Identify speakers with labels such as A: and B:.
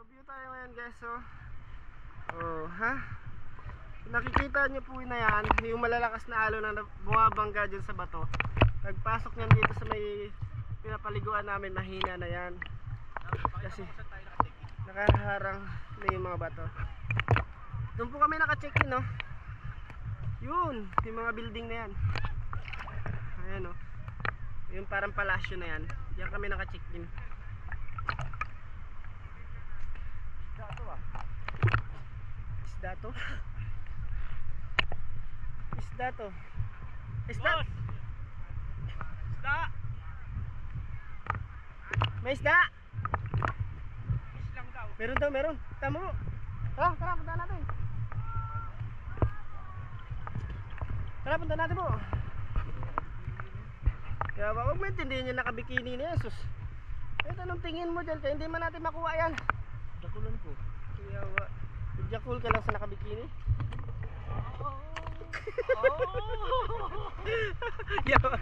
A: Review tayo ngayon guys, oh ha? Nakikita nyo po na yan, yung malalakas na alon na bumabangga dyan sa bato. Nagpasok nyan dito sa may pinapaliguan namin, mahina na yan. Kasi nakaharang na yung mga bato. Doon po kami naka-check-in, no? Yun, yung mga building na yan. Ayan, oh. Yung parang palasyo na yan. Diyan kami naka-check-in. Isda to? Isda to? Isda?
B: Isda!
A: May isda?
B: Islang daw.
A: Meron daw, meron. Tama mo. Tara, punta natin. Tara, punta natin po. Kaya huwag mo intindihin yung nakabikini ni Jesus. Kahit anong tingin mo dyan, kaya hindi man natin makuha yan.
B: Dakulan ko.
A: Kaya jakul ka lang sa nakabikini.
B: Oh! Oh!
A: Yawa.